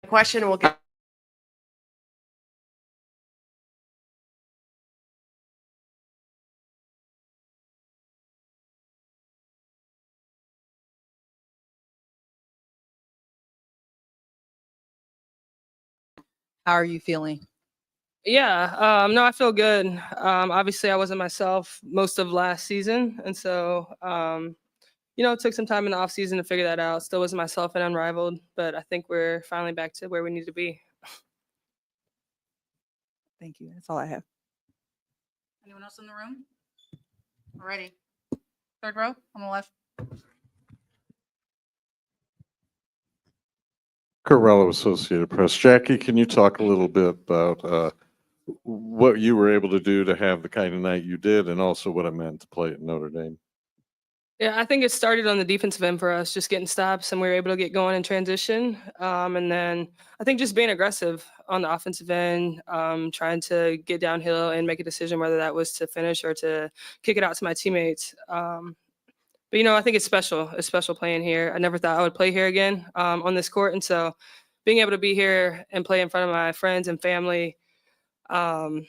question will get. How are you feeling? Yeah, no, I feel good. Obviously, I wasn't myself most of last season, and so it took some time in the off season to figure that out. Still wasn't myself and unrivaled, but I think we're finally back to where we need to be. Thank you. That's all I have. Anyone else in the room? Alrighty. Third row on the left. Corrello, Associated Press. Jackie, can you talk a little bit about what you were able to do to have the kind of night you did, and also what it meant to play at Notre Dame? Yeah, I think it started on the defensive end for us, just getting stops, and we were able to get going in transition. And then I think just being aggressive on the offensive end, trying to get downhill and make a decision whether that was to finish or to kick it out to my teammates. But I think it's special. It's special playing here. I never thought I would play here again on this court, and so being able to be here and play in front of my friends and family was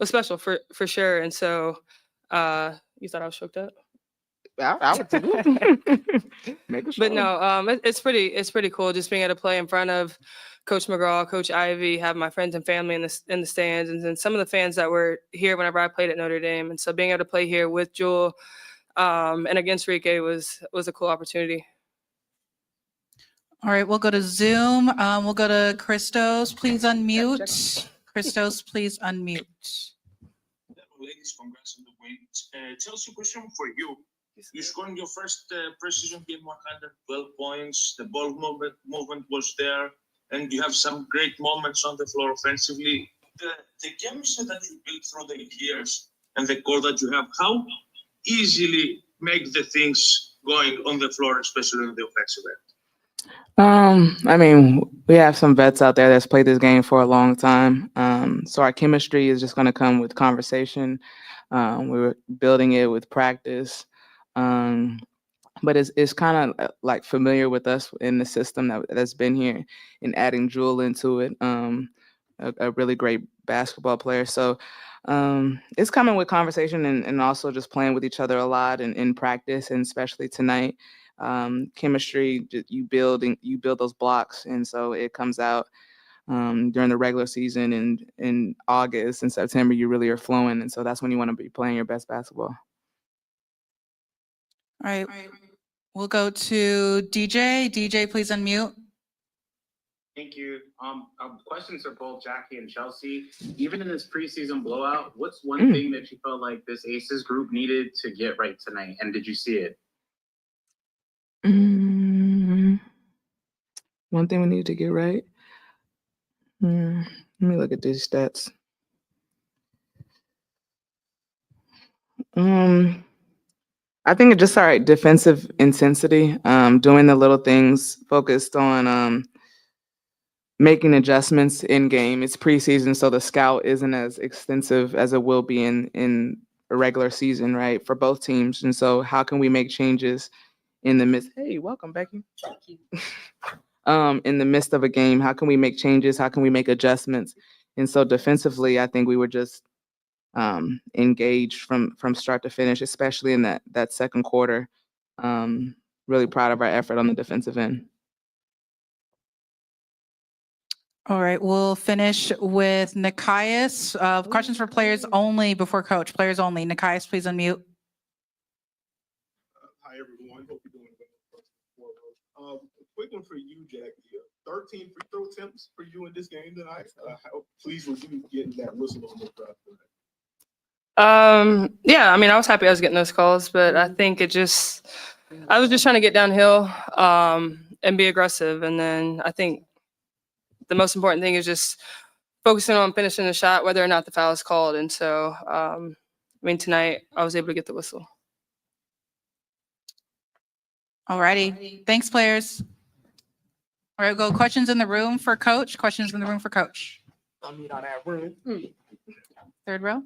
special for sure. And so. You thought I was choked up? I would But no, it's pretty cool just being able to play in front of Coach McGraw, Coach Ivy, have my friends and family in the stands, and then some of the fans that were here whenever I played at Notre Dame. And so being able to play here with Jewel and against Rike was a cool opportunity. All right, we'll go to Zoom. We'll go to Christos. Please unmute. Christos, please unmute. Ladies, congrats on the win. Chelsea, question for you. You scored in your first preseason game 112 points. The ball movement was there, and you have some great moments on the floor offensively. The chemistry that you built through the years and the core that you have, how easily make the things going on the floor, especially on the offensive end? I mean, we have some vets out there that's played this game for a long time. So our chemistry is just going to come with conversation. We were building it with practice. But it's kind of like familiar with us in the system that's been here, and adding Jewel into it, a really great basketball player. So it's coming with conversation and also just playing with each other a lot in practice, and especially tonight. Chemistry, you build those blocks, and so it comes out during the regular season, and in August and September you really are flowing, and so that's when you want to be playing your best basketball. All right, we'll go to DJ. DJ, please unmute. Thank you. Questions for both Jackie and Chelsea. Even in this preseason blowout, what's one thing that you felt like this Aces group needed to get right tonight, and did you see it? One thing we need to get right. Let me look at these stats. I think it's just all right. Defensive intensity, doing the little things, focused on making adjustments in game. It's preseason, so the scout isn't as extensive as it will be in a regular season, right, for both teams. And so, how can we make changes in the midst? Hey, welcome, Becky. Thank you. In the midst of a game, how can we make changes? How can we make adjustments? And so defensively, I think we were just engaged from start to finish, especially in that second quarter. Really proud of our effort on the defensive end. All right, we'll finish with Nikias. Questions for players only before coach. Players only. Nikias, please unmute. Hi, everyone. Hope you're doing well. First and foremost. A quick one for you, Jackie. 13 free throw attempts for you in this game tonight. How pleased were you getting that whistle on the drive tonight? Yeah, I mean, I was happy I was getting those calls, but I think I was just trying to get downhill and be aggressive. And then I think the most important thing is just focusing on finishing the shot, whether or not the foul is called. And so, I mean, tonight I was able to get the whistle. All righty. Thanks, players. All right. All right, go questions in the room for coach. Questions in the room for coach. Third row.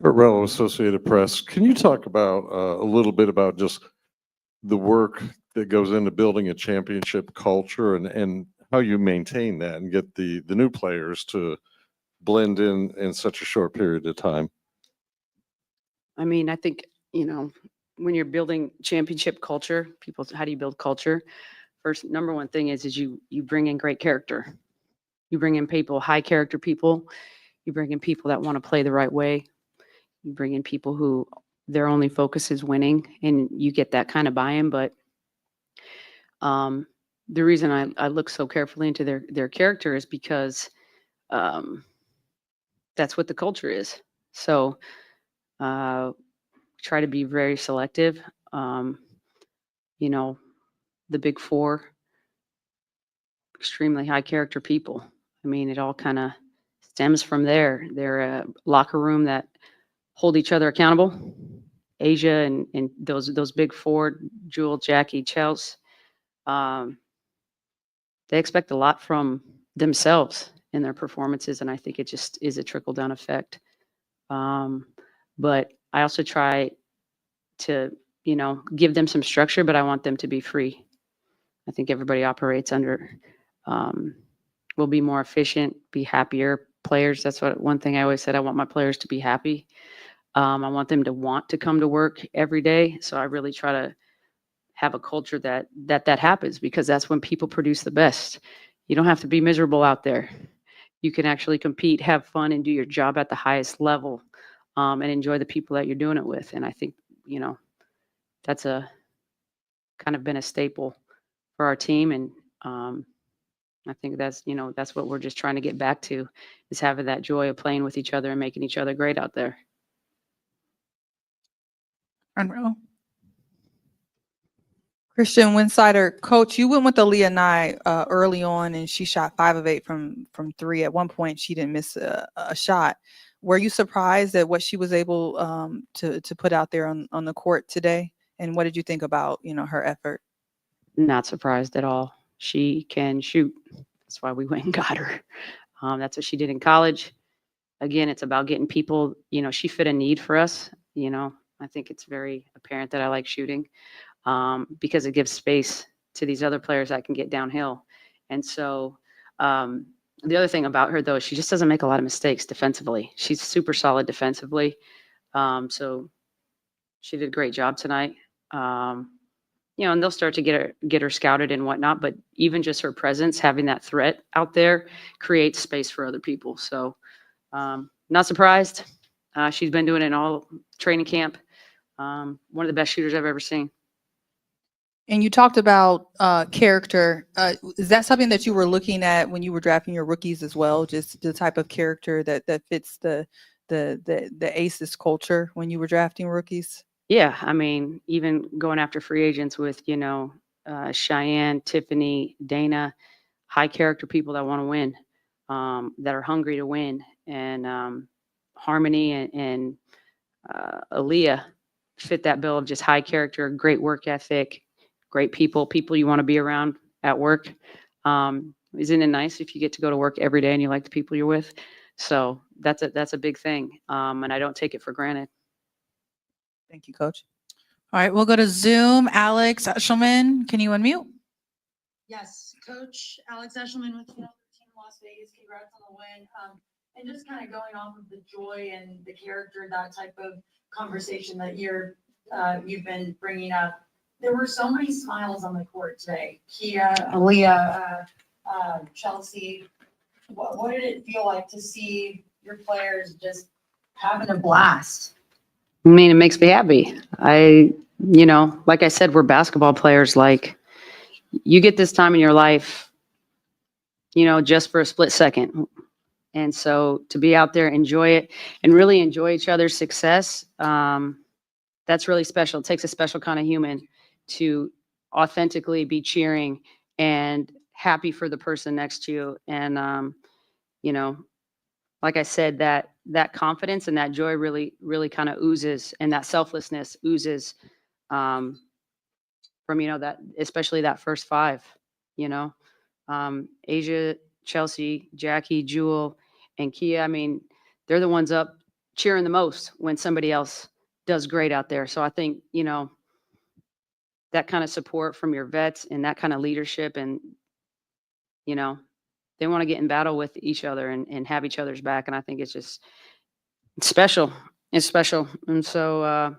Rello, Associated Press, can you talk about a little bit about just the work that goes into building a championship culture and how you maintain that and get the new players to blend in such a short period of time? I mean, I think, when you're building championship culture, how do you build culture? First, number one thing is you bring in great character. You bring in people, high character people. You bring in people that want to play the right way. You bring in people who their only focus is winning, and you get that kind of buy-in. But the reason I look so carefully into their character is because that's what the culture is. So try to be very selective. The big four, extremely high character people. I mean, it all kind of stems from there. They're a locker room that hold each other accountable. Asia and those big four, Jewel, Jackie, Chelsea, they expect a lot from themselves in their performances, and I think it just is a trickle down effect. But I also try to, give them some structure, but I want them to be free. I think everybody operates under, will be more efficient, be happier players. That's one thing I always said. I want my players to be happy. I want them to want to come to work every day. So I really try to have a culture that happens, because that's when people produce the best. You don't have to be miserable out there. You can actually compete, have fun, and do your job at the highest level, and enjoy the people that you're doing it with. And I think, that's a kind of been a staple for our team. And I think that's what we're just trying to get back to, is having that joy of playing with each other and making each other great out there. Front row. Christian Winsider, coach, you went with Aaliyah Nye early on, and she shot 5 of 8 from 3. At one point, she didn't miss a shot. Were you surprised at what she was able to put out there on the court today? And what did you think about her effort? Not surprised at all. She can shoot. That's why we went and got her. That's what she did in college. Again, it's about getting people. She fit a need for us. I think it's very apparent that I like shooting. Because it gives space to these other players that can get downhill. And so the other thing about her, though, is she just doesn't make a lot of mistakes defensively. She's super solid defensively. So she did a great job tonight. And they'll start to get her scouted and whatnot. But even just her presence, having that threat out there, creates space for other people. So not surprised. She's been doing it in all training camp. One of the best shooters I've ever seen. And you talked about character. Is that something that you were looking at when you were drafting your rookies as well? Just the type of character that fits the Aces culture when you were drafting rookies? Yeah, I mean, even going after free agents with, Cheyenne, Tiffany, Dana, high character people that want to win, that are hungry to win. And Harmony and Aaliyah fit that bill of just high character, great work ethic, great people you want to be around at work. Isn't it nice if you get to go to work every day and you like the people you're with? So that's a big thing. And I don't take it for granted. Thank you, Coach. All right, we'll go to Zoom. Alex Eshelman, can you unmute? Yes, Coach Alex Eshelman with Team Las Vegas. Congrats on the win. And just kind of going off of the joy and the character, that type of conversation that you've been bringing up. There were so many smiles on the court today. Kia, Aaliyah, Chelsea. What did it feel like to see your players just having a blast? I mean, it makes me happy. Like I said, we're basketball players. Like, you get this time in your life, just for a split second. And so to be out there, enjoy it, and really enjoy each other's success, that's really special. It takes a special kind of human to authentically be cheering and happy for the person next to you. And, like I said, that confidence and that joy really, really kind of oozes, and that selflessness oozes from, that, especially that first five, Asia, Chelsea, Jackie, Jewel, and Kia. I mean, they're the ones up cheering the most when somebody else does great out there. So I think, that kind of support from your vets and that kind of leadership, and, they want to get in battle with each other and have each other's back. And I think it's special. It's special. And so,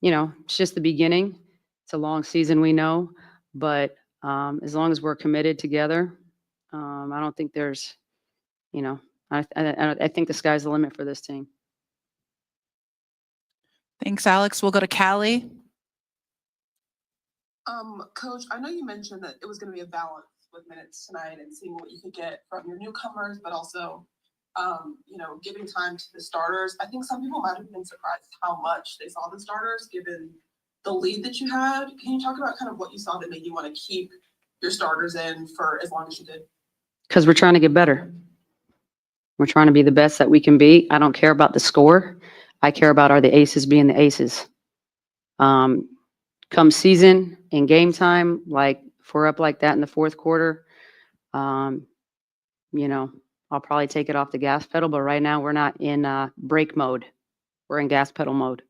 it's just the beginning. It's a long season, we know, but as long as we're committed together, I don't think there's, I think the sky's the limit for this team. Thanks, Alex. We'll go to Callie. Coach, I know you mentioned that it was going to be a balance with minutes tonight and seeing what you could get from your newcomers, but also, giving time to the starters. I think some people might have been surprised how much they saw the starters given the lead that you had. Can you talk about kind of what you saw that made you want to keep your starters in for as long as you did? Because we're trying to get better. We're trying to be the best that we can be. I don't care about the score. I care about are the aces being the aces. Come season and game time, like if we're up like that in the fourth quarter, I'll probably take it off the gas pedal. But right now we're not in brake mode. We're in gas pedal mode.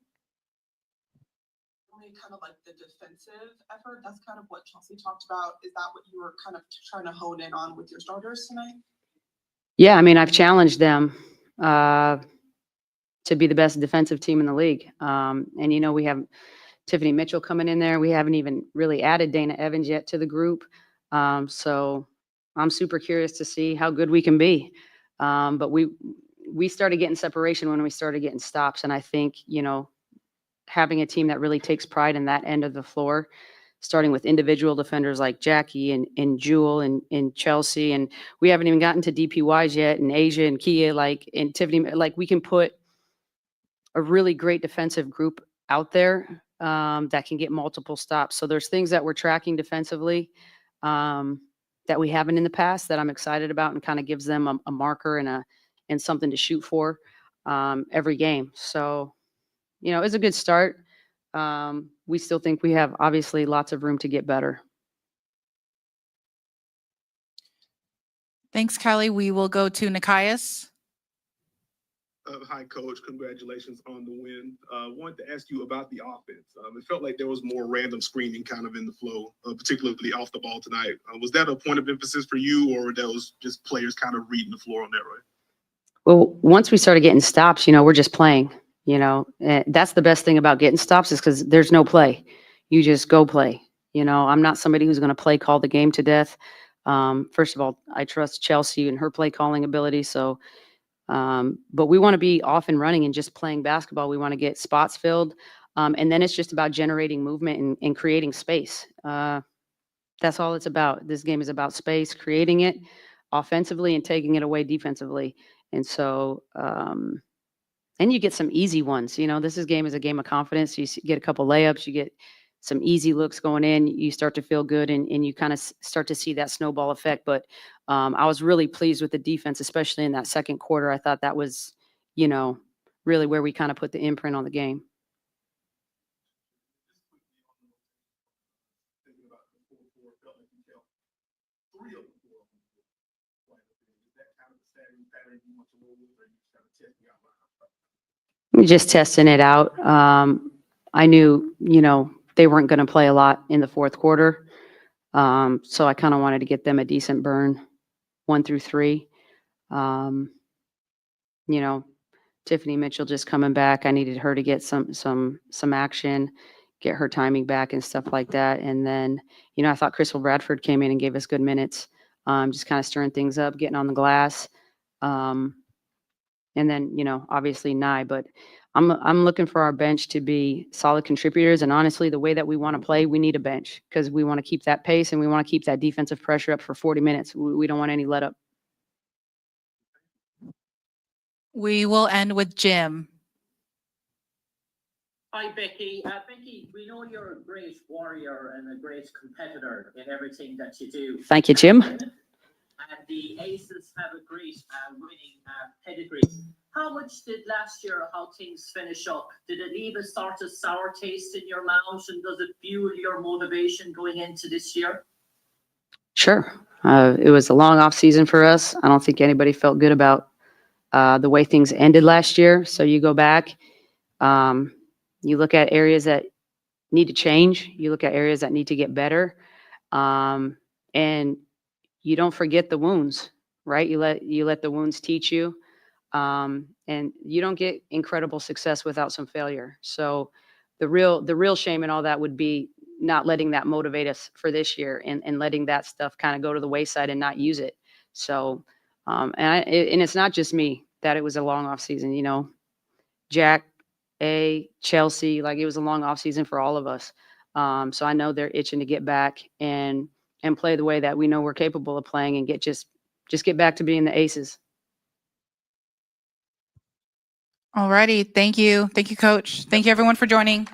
Kind of like the defensive effort. That's kind of what Chelsea talked about. Is that what you were kind of trying to hone in on with your starters tonight? Yeah, I mean, I've challenged them to be the best defensive team in the league. And, we have Tiffany Mitchell coming in there. We haven't even really added Dana Evans yet to the group. So I'm super curious to see how good we can be. But we started getting separation when we started getting stops. And I think, having a team that really takes pride in that end of the floor, starting with individual defenders like Jackie and Jewel and Chelsea. And we haven't even gotten to DPYs yet, and Asia and Kia, and Tiffany. We can put a really great defensive group out there that can get multiple stops. So there's things that we're tracking defensively that we haven't in the past that I'm excited about, and kind of gives them a marker and something to shoot for every game. So, it's a good start. We still think we have obviously lots of room to get better. Thanks, Callie. We will go to Nikias. Hi, Coach. Congratulations on the win. Wanted to ask you about the offense. It felt like there was more random screening kind of in the flow, particularly off the ball tonight. Was that a point of emphasis for you, or that was just players kind of reading the floor on that, right? Well, once we started getting stops, we're just playing. That's the best thing about getting stops, is because there's no play. You just go play. I'm not somebody who's going to play call the game to death. First of all, I trust Chelsea and her play calling ability. So, but we want to be off and running and just playing basketball. We want to get spots filled. And then it's just about generating movement and creating space. That's all it's about. This game is about space, creating it offensively and taking it away defensively. And so, and you get some easy ones. This game is a game of confidence. You get a couple layups, you get some easy looks going in, you start to feel good, and you kind of start to see that snowball effect. But I was really pleased with the defense, especially in that second quarter. I thought that was, really where we kind of put the imprint on the game. We're just testing it out. I knew, they weren't going to play a lot in the fourth quarter. So I kind of wanted to get them a decent burn, 1 through 3. Tiffany Mitchell just coming back. I needed her to get some action, get her timing back and stuff like that. And then, I thought Crystal Bradford came in and gave us good minutes, just kind of stirring things up, getting on the glass. And then, obviously Nye, but I'm looking for our bench to be solid contributors. And honestly, the way that we want to play, we need a bench, because we want to keep that pace and we want to keep that defensive pressure up for 40 minutes. We don't want any let up. We will end with Jim. Hi, Becky. Becky, we know you're a great warrior and a great competitor in everything that you do. Thank you, Jim. And the Aces have a great winning pedigree. how much did last year, how things finish up? Did it leave a sort of sour taste in your mouth, and does it fuel your motivation going into this year? Sure. It was a long off season for us. I don't think anybody felt good about the way things ended last year. So you go back, you look at areas that need to change. You look at areas that need to get better. And you don't forget the wounds, right? You let the wounds teach you. And you don't get incredible success without some failure. So the real shame in all that would be not letting that motivate us for this year, and letting that stuff kind of go to the wayside and not use it. So, and it's not just me that it was a long off season, Jack, Chelsea, like it was a long off season for all of us. So I know they're itching to get back and play the way that we know we're capable of playing, and just get back to being the aces. All righty. Thank you. Thank you, Coach. Thank you, everyone, for joining.